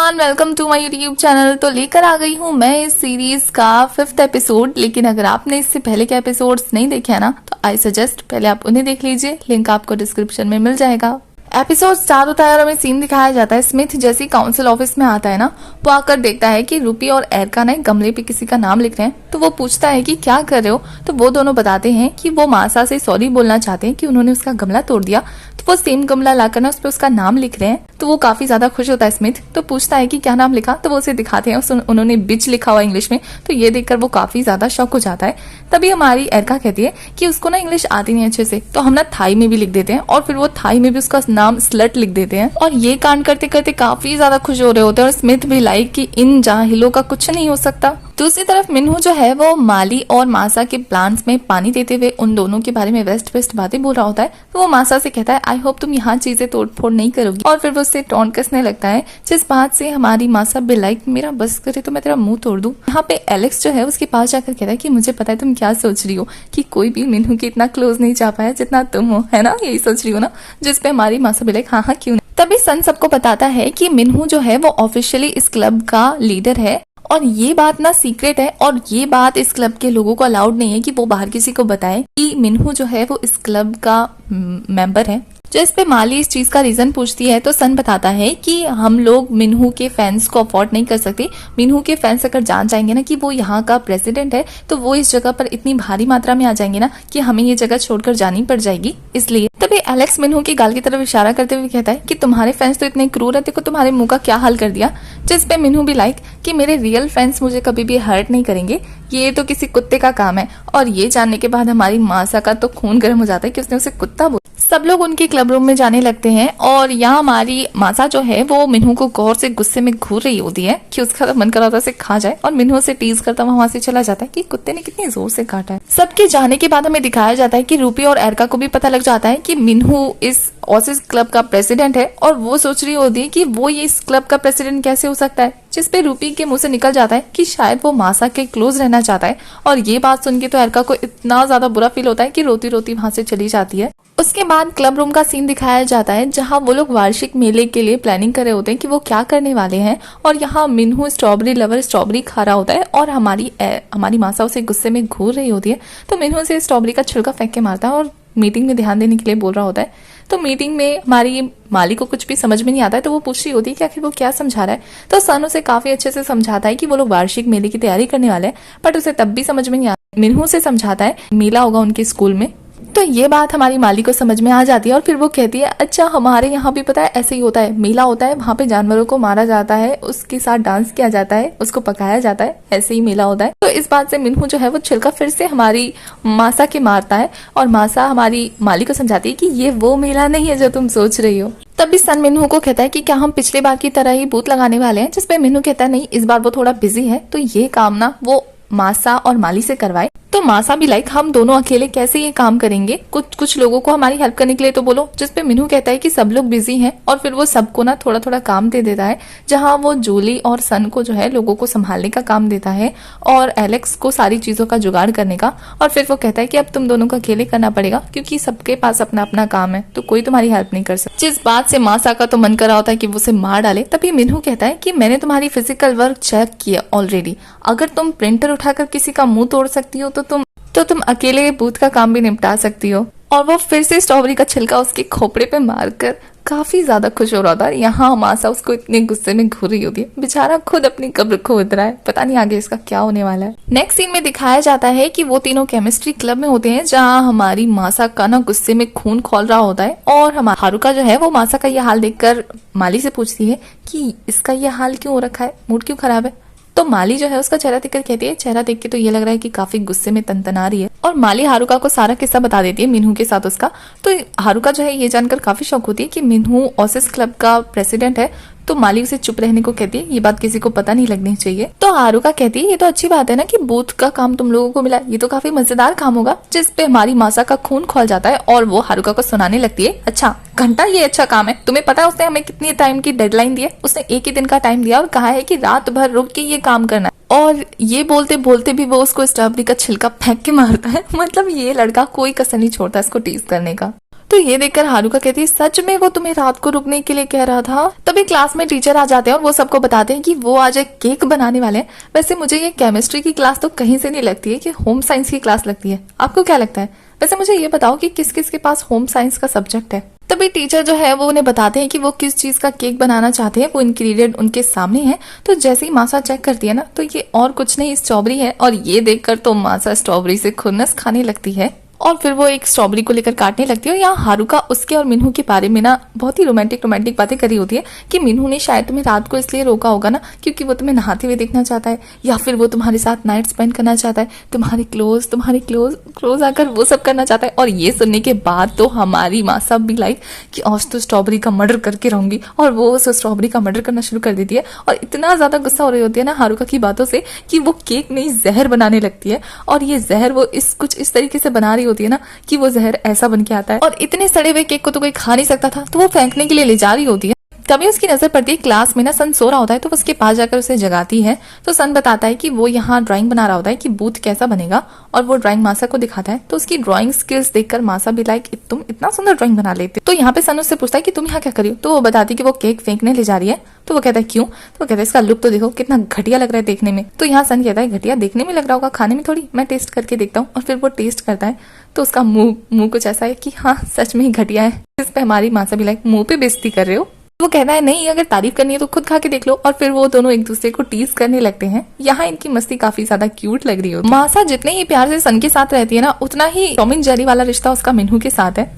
Everyone, welcome to my YouTube channel. तो लेकर आ गई हूँ मैं इस सीरीज का 5th एपिसोड। लेकिन अगर आपने इससे पहले के एपिसोड्स नहीं देखे हैं ना, तो आई सजेस्ट पहले आप उन्हें देख लीजिए। लिंक आपको डिस्क्रिप्शन में मिल जाएगा। एपिसोड स्टार्ट होता है और हमें सीन दिखाया जाता है। स्मिथ जैसे काउंसिल ऑफिस में आता है ना, वो आकर देखता है कि रूपी और एरका ने गमले पे किसी का नाम लिख रहे हैं। तो वो पूछता है कि क्या कर रहे हो। तो वो दोनों बताते हैं कि वो मासा से सॉरी बोलना चाहते हैं कि उन्होंने उसका गमला तोड़ दिया। तो वो सेम गमला लाकर ना उस पर उसका नाम लिख रहे हैं। तो वो काफी ज्यादा खुश होता है स्मिथ। तो पूछता है कि क्या नाम लिखा। तो वो उसे दिखाते हैं, उन्होंने बिच लिखा हुआ इंग्लिश में। तो ये देखकर वो काफी ज्यादा शॉक हो जाता है। तभी हमारी एरका कहती है कि उसको ना इंग्लिश आती नहीं अच्छे से, तो हम ना थाई में भी लिख देते हैं। और फिर वो थाई में भी उसका नाम स्लट लिख देते हैं। और ये कांड करते करते काफी ज्यादा खुश हो रहे होते हैं। और स्मिथ भी लाइक कि इन जाहिलों का कुछ नहीं हो सकता। दूसरी तरफ मिन्हू जो है वो माली और मासा के प्लान्स में पानी देते हुए उन दोनों के बारे में वेस्ट बातें बोल रहा होता है। तो वो मासा से कहता है आई होप तुम यहाँ चीजें तोड़फोड़ नहीं करोगी। और फिर वो उससे टोन कसने लगता है, जिस बात से हमारी मासा बिलाइक मेरा बस करे तो मैं तेरा मुंह तोड़ दूं। यहाँ पे एलेक्स जो है उसके पास जाकर कहता है कि मुझे पता है तुम क्या सोच रही हो, कि कोई भी मिन्हू के इतना क्लोज नहीं जा पाया जितना तुम हो, है ना, यही सोच रही हो ना। जिस पे हमारी मासा बिलाइक हाँ क्यों नहीं। तभी सन सबको बताता है कि मिन्हू जो है वो ऑफिशियली इस क्लब का लीडर है। और ये बात ना सीक्रेट है, और ये बात इस क्लब के लोगों को अलाउड नहीं है कि वो बाहर किसी को बताए कि मिन्हू जो है वो इस क्लब का मेंबर है। जो इस पे माली इस चीज का रीजन पूछती है तो सन बताता है कि हम लोग मिन्हू के फैंस को अफोर्ड नहीं कर सकते। मिन्हू के फैंस अगर जान जाएंगे ना कि वो यहाँ का प्रेसिडेंट है, तो वो इस जगह पर इतनी भारी मात्रा में आ जाएंगे ना कि हमें ये जगह छोड़कर जानी पड़ जाएगी। इसलिए तभी एलेक्स मिन्हू की गाल की तरफ इशारा करते हुए कहता है कि तुम्हारे फैंस तो इतने क्रूर है, देखो तुम्हारे मुंह का क्या हाल कर दिया। जिस पे मिन्हू भी लाइक कि मेरे रियल फैंस मुझे कभी भी हर्ट नहीं करेंगे, ये तो किसी कुत्ते का काम है। और ये जानने के बाद हमारी मासा का तो खून गर्म हो जाता है कि उसने उसे कुत्ता बोला। सब लोग उनके क्लब रूम में जाने लगते हैं और यहाँ हमारी मासा जो है वो मिन्हू को गौर से गुस्से में घूर रही होती है कि उसका तो मन कर रहा था उसे खा जाए। और मिन्हू से टीज करता हुआ वहां से चला जाता है कि कुत्ते ने कितनी जोर से काटा है। सबके जाने के बाद हमें दिखाया जाता है कि रूपी और एरका को भी पता लग जाता है कि मिन्हू इस ऑसिस क्लब का प्रेसिडेंट है। और वो सोच रही होती है कि वो ये इस क्लब का प्रेसिडेंट कैसे हो सकता है। जिस पे रूपी के मुंह से निकल जाता है कि शायद वो मासा के क्लोज रहना चाहता है। और ये बात सुन के तो एरका को इतना ज्यादा बुरा फील होता है कि रोती रोती वहां से चली जाती है। उसके बाद क्लब रूम का सीन दिखाया जाता है जहां वो लोग वार्षिक मेले के लिए प्लानिंग कर रहे होते हैं कि वो क्या करने वाले हैं। और यहाँ मिन्हू स्ट्रॉबेरी लवर स्ट्रॉबेरी खा रहा होता है और हमारी मासा उसे गुस्से में घूर रही होती है। तो मिन्हू से स्ट्रॉबेरी का छिलका फेंक के मारता है और मीटिंग में ध्यान देने के लिए बोल रहा होता है। तो मीटिंग में हमारी माली को कुछ भी समझ में नहीं आता है। तो वो पूछ रही होती है कि आखिर वो क्या समझा रहा है। तो सन उसे काफी अच्छे से समझाता है कि वो लोग वार्षिक मेले की तैयारी करने वाले हैं, बट उसे तब भी समझ में नहीं आता। मिन्हू से समझाता है मेला होगा उनके स्कूल में। तो ये बात हमारी माली को समझ में आ जाती है और फिर वो कहती है अच्छा हमारे यहाँ भी पता है ऐसे ही होता है, मेला होता है, वहाँ पे जानवरों को मारा जाता है, उसके साथ डांस किया जाता है, उसको पकाया जाता है, ऐसे ही मेला होता है। तो इस बात से मिन्हू जो है वो छिलका फिर से हमारी मासा के मारता है और मासा हमारी माली को समझाती है कि ये वो मेला नहीं है जो तुम सोच रही हो। तभी सन मिन्हू को कहता है कि क्या हम पिछले बार की तरह ही बूथ लगाने वाले हैं। जिसपे मिन्हू कहता है नहीं, इस बार वो थोड़ा बिजी है, तो ये काम ना वो मासा और माली से करवाए। तो मासा भी लाइक हम दोनों अकेले कैसे ये काम करेंगे, कुछ लोगों को हमारी हेल्प करने के लिए तो बोलो। जिसपे मिन्हू कहता है कि सब लोग बिजी हैं और फिर वो सबको ना थोड़ा थोड़ा काम दे देता है। जहां वो जूली और सन को जो है लोगों को संभालने का काम देता है और एलेक्स को सारी चीजों का जुगाड़ करने का। और फिर वो कहता है कि अब तुम दोनों को अकेले करना पड़ेगा क्योंकि सबके पास अपना अपना काम है, तो कोई तुम्हारी हेल्प नहीं कर सकता। जिस बात से मासा का तो मन कर रहा होता है कि वो उसे मार डाले। तभी मिन्हू कहता है कि मैंने तुम्हारी फिजिकल वर्क चेक किया ऑलरेडी, अगर तुम प्रिंटर उठाकर किसी का मुंह तोड़ सकती हो तो तुम अकेले बूथ का काम भी निपटा सकती हो। और वो फिर से स्ट्रॉबेरी का छिलका उसके खोपड़े पे मारकर काफी ज्यादा खुश हो रहा था। यहाँ मासा उसको इतने गुस्से में घूर रही होती है, बेचारा खुद अपनी कब्र खोद रहा है, पता नहीं आगे इसका क्या होने वाला है। नेक्स्ट सीन में दिखाया जाता है कि वो तीनों केमिस्ट्री क्लब में होते हैं जहाँ हमारी मासा का ना गुस्से में खून खोल रहा होता है। और हमारा हारुका जो है वो मासा का ये हाल देखकर माली से पूछती है कि इसका ये हाल क्यों हो रखा है, मूड क्यों खराब है। तो माली जो है उसका चेहरा देखकर कहती है, चेहरा देख के तो ये लग रहा है कि काफी गुस्से में तनतना रही है। और माली हारुका को सारा किस्सा बता देती है मिन्हू के साथ उसका। तो हारुका जो है ये जानकर काफी शौक होती है कि मिन्हू ऑसिस क्लब का प्रेसिडेंट है। तो माली उसे चुप रहने को कहती है, ये बात किसी को पता नहीं लगनी चाहिए। तो हारुका कहती है ये तो अच्छी बात है ना कि बूथ का काम तुम लोगों को मिला, ये तो काफी मजेदार काम होगा। जिस पे हमारी मासा का खून खोल जाता है और वो हारुका को सुनाने लगती है, अच्छा घंटा ये अच्छा काम है, तुम्हें पता है उसने हमें कितनी टाइम की डेडलाइन दी है, उसने 1 ही दिन का टाइम दिया और कहा है कि रात भर रुक के ये काम करना है। और ये बोलते बोलते भी वो उसको स्ट्रॉबेरी का छिलका फेंक के मारता है। मतलब ये लड़का कोई कसर नहीं छोड़ता इसको टीज करने का। तो ये देखकर हारुका कहती है सच में वो तुम्हें रात को रुकने के लिए कह रहा था। तभी क्लास में टीचर आ जाते हैं और वो सबको बताते हैं कि वो आज एक केक बनाने वाले हैं। वैसे मुझे ये केमिस्ट्री की क्लास तो कहीं से नहीं लगती है कि होम साइंस की क्लास लगती है, आपको क्या लगता है? वैसे मुझे ये बताओ कि किस किस के पास होम साइंस का सब्जेक्ट है। तभी टीचर जो है वो उन्हें बताते हैं कि वो किस चीज का केक बनाना चाहते हैं, वो इंग्रेडिएंट उनके सामने है। तो जैसे ही मासा चेक करती है ना तो ये और कुछ नहीं स्ट्रॉबेरी है, और ये देखकर तो मासा स्ट्रॉबेरी से खुन्नस खाने लगती है और फिर वो एक स्ट्रॉबेरी को लेकर काटने लगती है। और यहाँ हारुका उसके और मिन्हू के बारे में ना बहुत ही रोमांटिक बातें करी होती है कि मिन्हू ने शायद तुम्हें रात को इसलिए रोका होगा ना क्योंकि वो तुम्हें नहाते हुए देखना चाहता है, या फिर वो तुम्हारे साथ नाइट स्पेंड करना चाहता है, तुम्हारी क्लोज आकर वो सब करना चाहता है। और ये सुनने के बाद तो हमारी मासा भी लाइक कि आज तो स्ट्रॉबेरी का मर्डर करके रहूंगी, और वो उस स्ट्रॉबेरी का मर्डर करना शुरू कर देती है। और इतना ज्यादा गुस्सा हो रही होती है ना हारुका की बातों से कि वो केक में जहर बनाने लगती है। और ये जहर वो कुछ इस तरीके से बना रही होती है ना कि वो जहर ऐसा बन के आता है, और इतने सड़े हुए केक को तो कोई खा नहीं सकता था, तो वो फेंकने के लिए ले जा रही होती है। तभी उसकी नजर पड़ती है क्लास में ना सन सो रहा होता है, तो उसके पास जाकर उसे जगाती है। तो सन बताता है कि वो यहाँ ड्राइंग बना रहा होता है कि बूथ कैसा बनेगा, और वो ड्राइंग मासा को दिखाता है। तो उसकी ड्राइंग स्किल्स देखकर मासा भी लाइक तुम इतना सुंदर ड्राइंग बना लेते। तो यहाँ पे सन उससे पूछता है कि तुम यहाँ क्या कर रही हो। तो वो बताती है कि वो केक फेंकने ले जा रही है। तो वो कहता है क्यों? तो वो कहता है इसका लुक तो देखो कितना घटिया लग रहा है देखने में। तो यहाँ सन कहता है घटिया देखने में लग रहा होगा, खाने में थोड़ी, मैं टेस्ट करके देखता हूँ। और फिर वो टेस्ट करता है तो उसका मुंह कुछ ऐसा है कि हाँ सच में ही घटिया है। इस पे हमारी मासा भी लाइक मुंह पे बेइज्जती कर रहे हो। वो कहता है नहीं, अगर तारीफ करनी है तो खुद खा के देख लो। और फिर वो दोनों एक दूसरे को टीज करने लगते हैं। यहाँ इनकी मस्ती काफी ज्यादा क्यूट लग रही होती है। मासा जितने ही प्यार से सन के साथ रहती है ना उतना ही टॉम एंड जेरी वाला रिश्ता उसका मिन्हू के साथ है।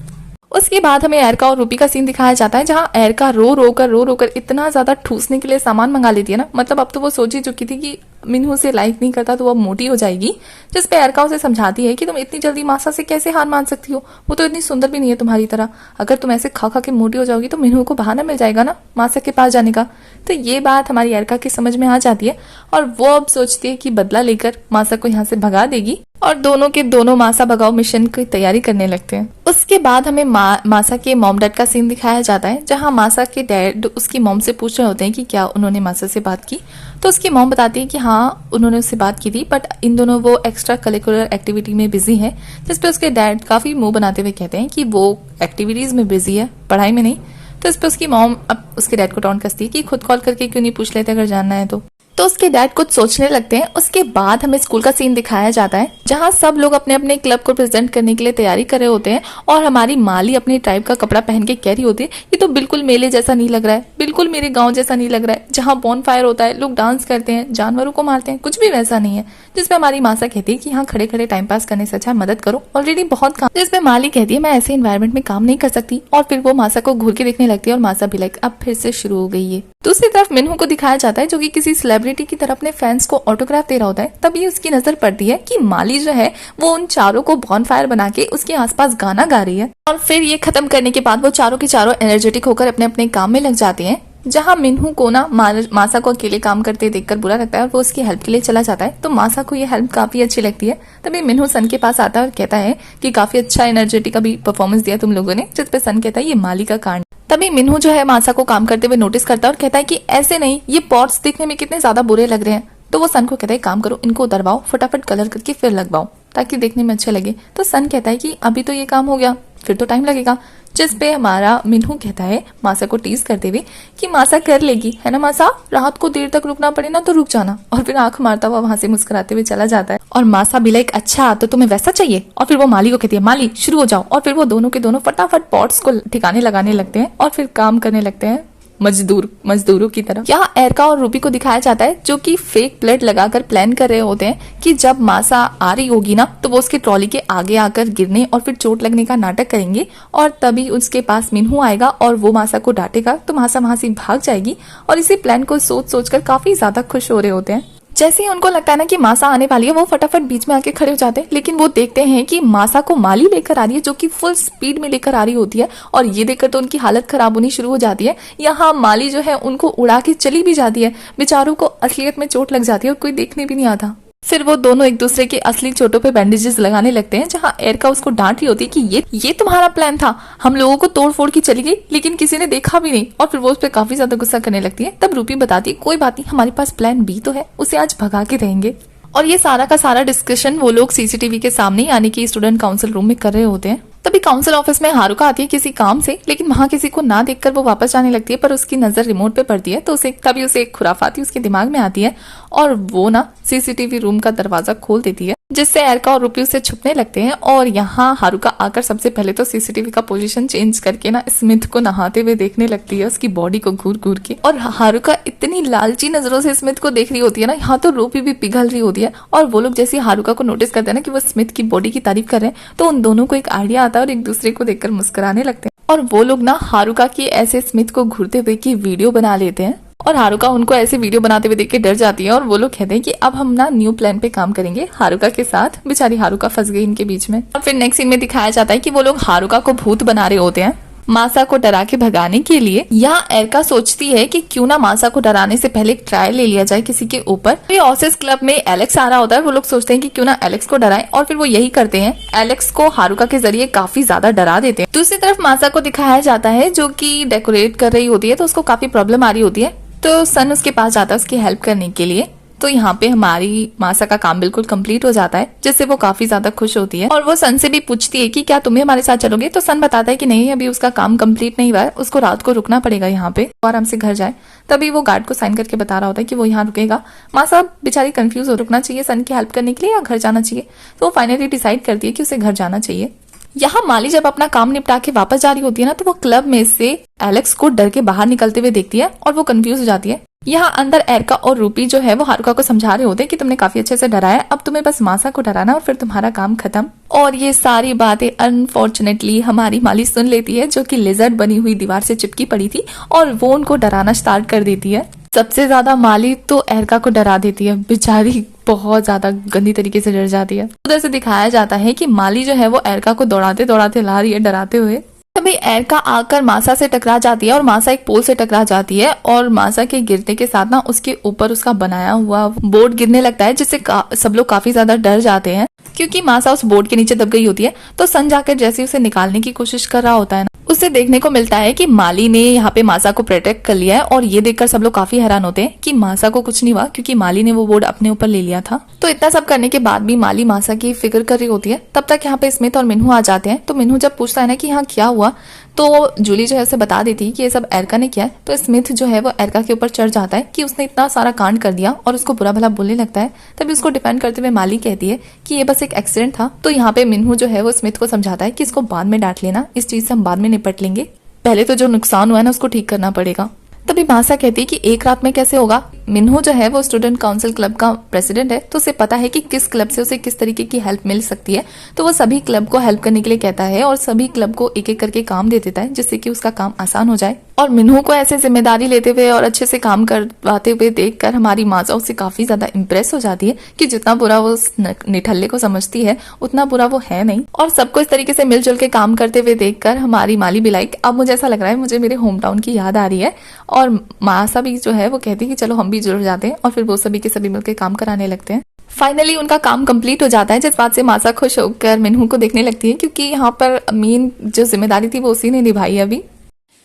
उसके बाद हमें एरका और रूपी का सीन दिखाया जाता है, जहाँ एरका रो रो कर इतना ज्यादा ठूसने के लिए सामान मंगा लेती है ना, मतलब अब तो वो सोच ही चुकी थी कि मिन्हू से लाइक नहीं करता तो वो मोटी हो जाएगी। जिस पे एरका उसे समझाती है कि तुम इतनी जल्दी मासा से कैसे हार मान सकती हो, वो तो इतनी सुंदर भी नहीं है तुम्हारी तरह। अगर तुम ऐसे खा के मोटी हो जाओगी तो मिन्हू को बहाना मिल जाएगा ना मासा के पास जाने का। तो ये बात हमारी एरका की समझ में आ जाती है, और वो अब सोचती है कि बदला लेकर मासा को यहाँ से भगा देगी, और दोनों के दोनों मासा भगाओ मिशन की तैयारी करने लगते हैं। उसके बाद हमें मासा के मॉम डैड का सीन दिखाया जाता है, जहाँ मासा के डैड उसकी मॉम से पूछ रहे होते हैं कि क्या उन्होंने मासा से बात की। तो उसकी मॉम बताती है कि हाँ उन्होंने उससे बात की थी, बट इन दोनों वो एक्स्ट्रा करिकुलर एक्टिविटी में बिजी है। जिसपे उसके डैड काफी मुंह बनाते हुए कहते हैं कि वो एक्टिविटीज में बिजी है, पढ़ाई में नहीं। तो इस पे उसकी मॉम अब उसके डैड को टॉन्ट कसती है कि खुद कॉल करके क्यों नहीं पूछ लेते अगर जानना है तो उसके डैड कुछ सोचने लगते हैं। उसके बाद हमें स्कूल का सीन दिखाया जाता है, जहाँ सब लोग अपने अपने क्लब को प्रेजेंट करने के लिए तैयारी कर रहे होते हैं, और हमारी माली अपनी ट्राइब का कपड़ा पहन के कह रही होती है ये तो बिल्कुल मेले जैसा नहीं लग रहा है, बिल्कुल मेरे गांव जैसा नहीं लग रहा है, जहाँ बॉन फायर होता है, लोग डांस करते हैं, जानवरों को मारते हैं, कुछ भी वैसा नहीं है। जिसमें हमारी मासा कहती है कि यहाँ खड़े खड़े टाइम पास करने से अच्छा मदद करो, ऑलरेडी बहुत काम। जिसमें माली कहती है मैं ऐसे एनवायरमेंट में काम नहीं कर सकती, और फिर वो मासा को घूर के देखने लगती है, और मासा भी लाइक अब फिर से शुरू हो गई है। दूसरी तरफ मिन्हू को दिखाया जाता है जो कि किसी सेलिब्रिटी की तरफ अपने फैंस को ऑटोग्राफ दे रहा होता है। तभी उसकी नजर पड़ती है कि माली जो है वो उन चारों को बॉन फायर बना के उसके आसपास गाना गा रही है, और फिर ये खत्म करने के बाद वो चारों के चारों एनर्जेटिक होकर अपने अपने काम में लग जाते हैं। जहाँ मिन्हू को ना मासा को अकेले काम करते देखकर बुरा लगता है, और वो उसकी हेल्प के लिए चला जाता है। तो मासा को ये हेल्प काफी अच्छी लगती है। तभी मिन्हू सन के पास आता है और कहता है कि काफी अच्छा एनर्जेटिक अभी परफॉर्मेंस दिया तुम लोगों ने। जिस पे सन कहता है ये माली का कांड। तभी मिन्हू जो है मासा को काम करते हुए नोटिस करता है और कहता है कि ऐसे नहीं, ये पॉट्स दिखने में कितने ज्यादा बुरे लग रहे हैं। तो वो सन को कहता है काम करो, इनको उतरवाओ, फटाफट कलर करके फिर लगवाओ ताकि देखने में अच्छा लगे। तो सन कहता है कि अभी तो ये काम हो गया, फिर तो टाइम लगेगा। जिस पे हमारा मिन्हू कहता है मासा को टीज करते हुए कि मासा कर लेगी, है ना मासा, रात को देर तक रुकना पड़े ना तो रुक जाना। और फिर आंख मारता हुआ वहां से मुस्कुराते हुए चला जाता है, और मासा भी लाइक अच्छा तो तुम्हें वैसा चाहिए। और फिर वो माली को कहती है माली शुरू हो जाओ, और फिर वो दोनों के दोनों फटाफट पॉट्स को ठिकाने लगाने लगते हैं, और फिर काम करने लगते हैं मजदूरों की तरह। यहाँ एरका और रूबी को दिखाया जाता है जो कि फेक ब्लड लगाकर प्लान कर रहे होते हैं कि जब मासा आ रही होगी ना तो वो उसके ट्रॉली के आगे आकर गिरने और फिर चोट लगने का नाटक करेंगे, और तभी उसके पास मिन्हू आएगा और वो मासा को डांटेगा तो मासा वहां से भाग जाएगी। और इसी प्लान को सोचकर काफी ज्यादा खुश हो रहे होते हैं। जैसे ही उनको लगता है ना कि मासा आने वाली है, वो फटाफट बीच में आके खड़े हो जाते हैं, लेकिन वो देखते हैं कि मासा को माली लेकर आ रही है जो कि फुल स्पीड में लेकर आ रही होती है, और ये देखकर तो उनकी हालत खराब होनी शुरू हो जाती है। यहाँ माली जो है उनको उड़ा के चली भी जाती है, बेचारों को असलियत में चोट लग जाती है और कोई देखने भी नहीं आता। फिर वो दोनों एक दूसरे के असली चोटों पे बैंडेजेस लगाने लगते हैं, जहाँ एरका उसको डांट रही होती है कि ये तुम्हारा प्लान था, हम लोगों को तोड़ फोड़ की चली गई लेकिन किसी ने देखा भी नहीं। और फिर वो उस पर काफी ज्यादा गुस्सा करने लगती है। तब रूपी बताती है कोई बात नहीं, हमारे पास प्लान बी तो है, उसे आज भगा के रहेंगे। और ये सारा का सारा डिस्कशन वो लोग सीसीटीवी के सामने यानी कि स्टूडेंट काउंसिल रूम में कर रहे होते हैं। तभी काउंसिल ऑफिस में हारुका आती है किसी काम से, लेकिन वहां किसी को ना देखकर वो वापस जाने लगती है, पर उसकी नजर रिमोट पे पड़ती है तो तभी उसे एक खुराफाती उसके दिमाग में आती है और वो ना सीसीटीवी रूम का दरवाजा खोल देती है, जिससे एरका और रूपी उसे छुपने लगते हैं। और यहाँ हारुका आकर सबसे पहले तो सीसीटीवी का पोजीशन चेंज करके ना स्मिथ को नहाते हुए देखने लगती है, उसकी बॉडी को घूर घूर के। और हारुका इतनी लालची नजरों से स्मिथ को देख रही होती है ना, यहाँ तो रूपी भी पिघल रही होती है। और वो लोग जैसे हारुका को नोटिस करते हैं ना कि वो स्मिथ की बॉडी की तारीफ कर रहे हैं, तो उन दोनों को एक आइडिया आता है और एक दूसरे को देखकर मुस्कुराने लगते हैं। और वो लोग ना हारुका की ऐसे स्मिथ को घूरते हुए की वीडियो बना लेते हैं और हारुका उनको ऐसे वीडियो बनाते हुए देख के डर जाती है। और वो लोग कहते हैं कि अब हम ना न्यू प्लान पे काम करेंगे हारुका के साथ। बेचारी हारुका फंस गई इनके बीच में। और फिर नेक्स्ट सीन में दिखाया जाता है कि वो लोग हारुका को भूत बना रहे होते हैं मासा को डरा के भगाने के लिए। यहाँ एरका सोचती है कि क्यों ना मासा को डराने से पहले एक ट्रायल ले लिया जाए किसी के ऊपर। ये ऑसिस क्लब में एलेक्स आ रहा होता है, वो लोग सोचते हैं कि क्यों ना एलेक्स को डराएं और फिर वो यही करते हैं, एलेक्स को हारुका के जरिए काफी ज्यादा डरा देते हैं। दूसरी तरफ मासा को दिखाया जाता है जो कि डेकोरेट कर रही होती है, तो उसको काफी प्रॉब्लम आ रही होती है, तो सन उसके पास जाता है उसकी हेल्प करने के लिए। तो यहाँ पे हमारी मासा का काम बिल्कुल कंप्लीट हो जाता है, जिससे वो काफी ज्यादा खुश होती है। और वो सन से भी पूछती है कि क्या तुम्हें हमारे साथ चलोगे, तो सन बताता है कि नहीं, अभी उसका काम कंप्लीट नहीं हुआ है, उसको रात को रुकना पड़ेगा यहाँ पे, आराम से घर जाए। तभी वो गार्ड को साइन करके बता रहा होता है कि वो यहाँ रुकेगा। मासा बेचारी कंफ्यूज हो, रुकना चाहिए सन की हेल्प करने के लिए या घर जाना चाहिए। तो वो फाइनली डिसाइड करती है कि उसे घर जाना चाहिए। यहाँ माली जब अपना काम निपटा के वापस जा रही होती है ना, तो वो क्लब में से एलेक्स को डर के बाहर निकलते हुए देखती है और वो कंफ्यूज हो जाती है। यहाँ अंदर एरका और रूपी जो है वो हारुका को समझा रहे होते हैं कि तुमने काफी अच्छे से डराया, अब तुम्हें बस मासा को डराना और फिर तुम्हारा काम खत्म। और ये सारी बातें अनफॉर्चुनेटली हमारी माली सुन लेती है, जो कि लिजर्ड बनी हुई दीवार से चिपकी पड़ी थी, और वो उनको डराना स्टार्ट कर देती है। सबसे ज्यादा माली तो एरका को डरा देती है, बेचारी बहुत ज्यादा गंदी तरीके से डर जाती है। उधर से दिखाया जाता है कि माली जो है वो एरका को दौड़ाते दौड़ाते ला रही है डराते हुए। तभी एरका आकर मासा से टकरा जाती है और मासा एक पोल से टकरा जाती है और मासा के गिरने के साथ ना उसके ऊपर उसका बनाया हुआ बोर्ड गिरने लगता है, जिससे सब लोग काफी ज्यादा डर जाते हैं क्योंकि मासा उस बोर्ड के नीचे दब गई होती है। तो सन जाकर जैसे उसे निकालने की कोशिश कर रहा होता है ना, उसे देखने को मिलता है कि माली ने यहाँ पे मासा को प्रोटेक्ट कर लिया है। और ये देखकर सब लोग काफी हैरान होते हैं कि मासा को कुछ नहीं हुआ क्योंकि माली ने वो बोर्ड अपने ऊपर ले लिया था। तो इतना सब करने के बाद भी माली मासा की फिक्र कर रही होती है। तब तक यहाँ पे स्मिथ और मिन्हू आ जाते हैं। तो मिन्हू जब पूछता है ना कि यहाँ क्या हुआ, तो जूली जो है उसे बता देती है कि ये सब एरका ने किया है। तो स्मिथ जो है वो एरका के ऊपर चढ़ जाता है कि उसने इतना सारा कांड कर दिया और उसको बुरा भला बोलने लगता है। तभी उसको डिफेंड करते हुए माली कहती है कि ये बस एक एक्सीडेंट था। तो यहाँ पे मिन्हू जो है वो स्मिथ को समझाता है कि इसको बाद में डांट लेना, इस चीज से हम बाद में निपट लेंगे, पहले तो जो नुकसान हुआ है ना उसको ठीक करना पड़ेगा। तभी मासा कहती है कि एक रात में कैसे होगा। मिन्हू जो है वो स्टूडेंट काउंसिल क्लब का प्रेसिडेंट है, तो उसे पता है कि किस क्लब से उसे किस तरीके की हेल्प मिल सकती है। तो वो सभी क्लब को हेल्प करने के लिए कहता है और सभी क्लब को एक एक करके काम दे देता है, जिससे कि उसका काम आसान हो जाए। और मिन्हू को ऐसे जिम्मेदारी लेते हुए और अच्छे से काम करवाते हुए देखकर हमारी मासा उससे काफी ज्यादा इम्प्रेस हो जाती है कि जितना बुरा वो निठल्ले को समझती है उतना बुरा वो है नहीं। और सबको इस तरीके से मिलजुल के काम करते हुए देखकर हमारी माली भी लाइक, अब मुझे ऐसा लग रहा है मुझे मेरे होम टाउन की याद आ रही है। और मासा भी जो है वो कहती है कि चलो हम भी जुड़ जाते हैं, और फिर वो सभी के सभी मिलकर काम कराने लगते हैं। फाइनली उनका काम कंप्लीट हो जाता है, जिस बात से मासा खुश होकर मिन्हू को देखने लगती है क्योंकि यहाँ पर मेन जो जिम्मेदारी थी वो उसी ने निभाई। अभी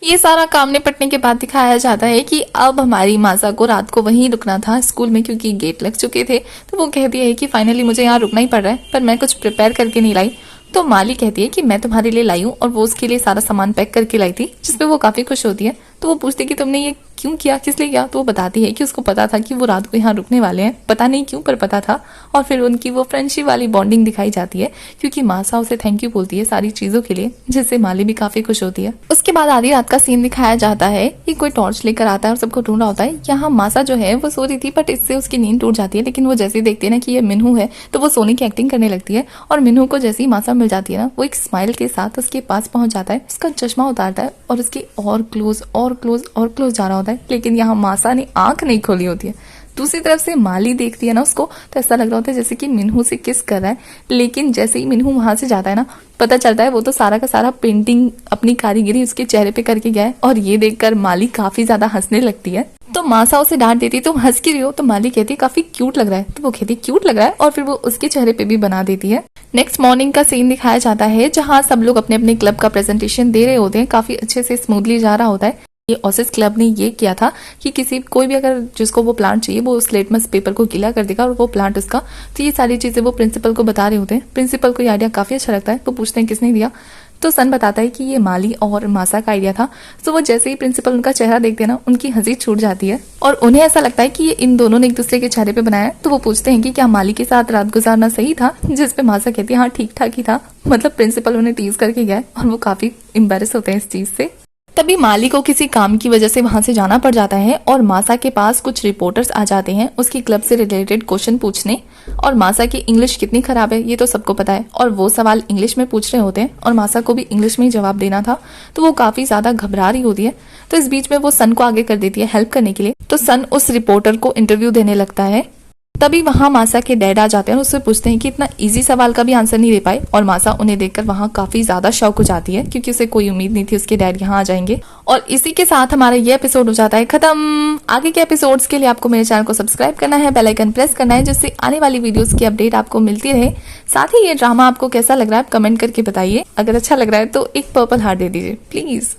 ये सारा काम निपटने के बाद दिखाया जाता है कि अब हमारी मासा को रात को वहीं रुकना था स्कूल में क्योंकि गेट लग चुके थे। तो वो कहती है कि फाइनली मुझे यहाँ रुकना ही पड़ रहा है, पर मैं कुछ प्रिपेयर करके नहीं लाई। तो माली कहती है कि मैं तुम्हारे लिए लाई हूँ, और वो उसके लिए सारा सामान पैक करके लाई थी, जिसपे वो काफी खुश होती है। तो वो पूछती है कि तुमने ये क्यों किया, किस लिए किया। तो वो बताती है कि उसको पता था कि वो रात को यहाँ रुकने वाले हैं, पता नहीं क्यों पर पता था। और फिर उनकी वो फ्रेंडशिप वाली बॉन्डिंग दिखाई जाती है क्योंकि मासा उसे थैंक यू बोलती है सारी चीजों के लिए, जिससे माली भी काफी खुश होती है। उसके बाद आधी रात का सीन दिखाया जाता है कि कोई टॉर्च लेकर आता है और सबको ढूंढ रहा होता है। यहाँ मासा जो है वो सो रही थी, बट इससे उसकी नींद टूट जाती है। लेकिन वो जैसे ही देखती है ना कि ये मिन्हू है, तो वो सोने की एक्टिंग करने लगती है। और मिन्हू को जैसे ही मासा मिल जाती है ना, वो एक स्माइल के साथ उसके पास पहुंच जाता है, उसका चश्मा उतारता है और उसकी और क्लोज और क्लोज और क्लोज जा रहा होता है। लेकिन यहाँ मासा ने आंख नहीं खोली होती है। दूसरी तरफ से माली देखती है ना उसको, तो ऐसा लग रहा होता है जैसे कि मिन्हू से किस कर रहा है। लेकिन जैसे ही मिन्हू वहां से जाता है ना, पता चलता है वो तो सारा का सारा पेंटिंग अपनी कारीगिरी उसके चेहरे पे करके गया है। और ये देखकर माली काफी ज्यादा हंसने लगती है। तो मासा उसे डांट देती है, तुम हंस क्यों रही हो। तो माली कहती है काफी क्यूट लग रहा है। तो वो कहती है क्यूट लग रहा है, और फिर वो उसके चेहरे पे भी बना देती है। नेक्स्ट मॉर्निंग का सीन दिखाया जाता है जहाँ सब लोग अपने अपने क्लब का प्रेजेंटेशन दे रहे होते हैं, काफी अच्छे से स्मूथली जा रहा होता है। ये ऑसिस क्लब ने ये किया था कि कोई भी अगर जिसको वो प्लांट चाहिए वो उस लिटमस पेपर को गीला कर देगा और वो प्लांट उसका। तो ये सारी चीजें वो प्रिंसिपल को बता रहे होते हैं। प्रिंसिपल को ये आइडिया काफी अच्छा लगता है। वो पूछते हैं किसने दिया। तो सन बताता है कि ये माली और मासा का आइडिया था। तो वो जैसे ही प्रिंसिपल उनका चेहरा देखते हैं ना, उनकी हंसी छूट जाती है और उन्हें ऐसा लगता है कि ये इन दोनों ने एक दूसरे के चेहरे पे बनाया है। तो वो पूछते हैं कि क्या माली के साथ रात गुजारना सही था, जिस पे मासा कहती है हाँ ठीक ठाक ही था। मतलब प्रिंसिपल उन्हें टीज करके गया और वो काफी एम्बेरस होते हैं इस चीज से। तभी माली को किसी काम की वजह से वहां से जाना पड़ जाता है और मासा के पास कुछ रिपोर्टर्स आ जाते हैं उसकी क्लब से रिलेटेड क्वेश्चन पूछने। और मासा की इंग्लिश कितनी खराब है ये तो सबको पता है, और वो सवाल इंग्लिश में पूछ रहे होते हैं और मासा को भी इंग्लिश में ही जवाब देना था। तो वो काफी ज्यादा घबरा रही होती है। तो इस बीच में वो सन को आगे कर देती है हेल्प करने के लिए। तो सन उस रिपोर्टर को इंटरव्यू देने लगता है। तभी वहां मासा के डैड आ जाते हैं और उससे पूछते हैं कि इतना इजी सवाल का भी आंसर नहीं दे पाए। और मासा उन्हें देखकर वहां काफी ज्यादा शॉक हो जाती है क्योंकि उसे कोई उम्मीद नहीं थी उसके डैड यहाँ आ जाएंगे। और इसी के साथ हमारा ये एपिसोड हो जाता है खत्म। आगे के एपिसोड्स के लिए आपको मेरे चैनल को सब्सक्राइब करना है, बेल आइकन प्रेस करना है, जिससे आने वाली वीडियोस की अपडेट आपको मिलती रहे। साथ ही ये ड्रामा आपको कैसा लग रहा है आप कमेंट करके बताइए। अगर अच्छा लग रहा है तो एक पर्पल हार्ट दे दीजिए प्लीज।